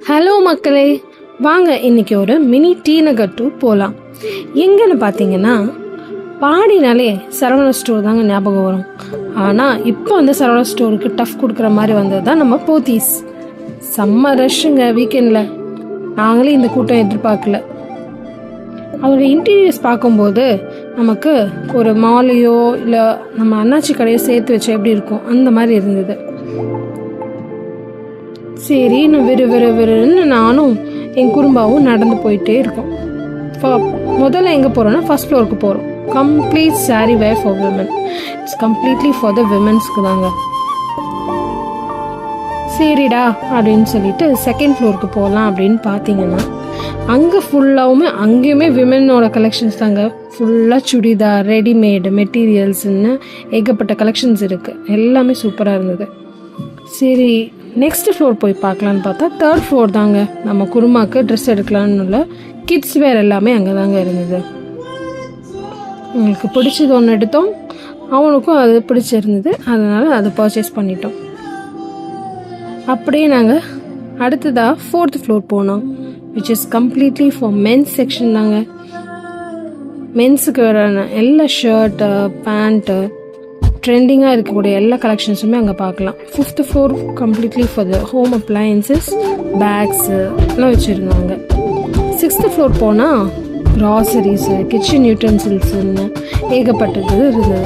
Hello மக்களே, வாங்க இன்னைக்கு ஒரு மினி டி நகர் டூர் போகலாம். எங்கன்னு பார்த்தீங்கன்னா, பாடினாலே சரவணா ஸ்டோர் தாங்க ஞாபகம் வரும். ஆனால் இப்போ அந்த சரவணா ஸ்டோருக்கு டஃப் கொடுக்குற மாதிரி வந்தது தான் நம்ம போத்தீஸ். செம்ம ரஷ்ஷுங்க வீக்கெண்டில். நாங்களே இந்த கூட்டம் எதிர்பார்க்கல. அதோட இன்டீரியர்ஸ் பார்க்கும்போது நமக்கு ஒரு மாலையோ இல்லை நம்ம அண்ணாச்சி கடையை சேர்த்து வச்சா எப்படி இருக்கும் அந்த மாதிரி இருந்தது. சரி, நான் விறுன்னு நானும் என் குடும்பாவும் நடந்து போயிட்டே இருக்கோம். முதல்ல எங்கே போகிறோன்னா ஃபர்ஸ்ட் ஃப்ளோருக்கு போகிறோம். Complete sari wear for women. It's completely for the விமன்ஸ்க்கு தாங்க. சரிடா அப்படின்னு சொல்லிட்டு செகண்ட் ஃப்ளோருக்கு போகலாம் அப்படின்னு பார்த்தீங்கன்னா, அங்கே ஃபுல்லாகவுமே அங்கேயுமே விமனோட கலெக்ஷன்ஸ் தாங்க. ஃபுல்லாக சுடிதார், ரெடிமேடு மெட்டீரியல்ஸ்ன்னு ஏகப்பட்ட கலெக்ஷன்ஸ் இருக்குது. எல்லாமே சூப்பராக இருந்தது. சரி, நெக்ஸ்ட் ஃப்ளோர் போய் பார்க்கலான்னு பார்த்தா தேர்ட் ஃப்ளோர் தாங்க. நம்ம குருமாக்கு ட்ரெஸ் எடுக்கலான்னு உள்ள கிட்ஸ் வேர் எல்லாமே அங்கே தாங்க இருந்தது. எங்களுக்கு பிடிச்சது ஒன்று எடுத்தோம், அவனுக்கும் அது பிடிச்சிருந்தது, அதனால் அதை பர்ச்சேஸ் பண்ணிட்டோம். அப்படியே நாங்கள் அடுத்ததாக ஃபோர்த் ஃப்ளோர் போனோம், which is completely for men's section தாங்க. மென்ஸுக்கு வர எல்லா ஷர்ட்டு, பேண்ட்டு, ட்ரெண்டிங்காக இருக்கக்கூடிய எல்லா கலெக்ஷன்ஸுமே அங்கே பார்க்கலாம். Fifth floor completely for the home appliances, bags எல்லாம் வச்சுருந்தாங்க. சிக்ஸ்த்து ஃப்ளோர் போனால் க்ராசரிஸு, கிச்சன் யூட்டன்சில்ஸுன்னு ஏகப்பட்டது இருந்தது.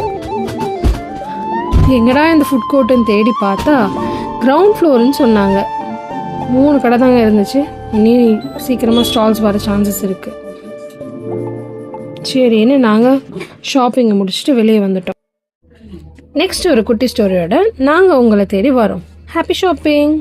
எங்கடா இந்த ஃபுட் கோர்ட்டுன்னு தேடி பார்த்தா கிரவுண்ட் ஃப்ளோருன்னு சொன்னாங்க. 3 கடை தாங்க இருந்துச்சு. இனி சீக்கிரமாக ஸ்டால்ஸ் வர சான்சஸ் இருக்குது. சரின்னு நாங்கள் ஷாப்பிங்கை முடிச்சுட்டு வெளியே வந்துட்டோம். நெக்ஸ்ட் ஒரு குட்டி ஸ்டோரியோட நாங்கள் உங்களை தேடி வரோம். Happy shopping.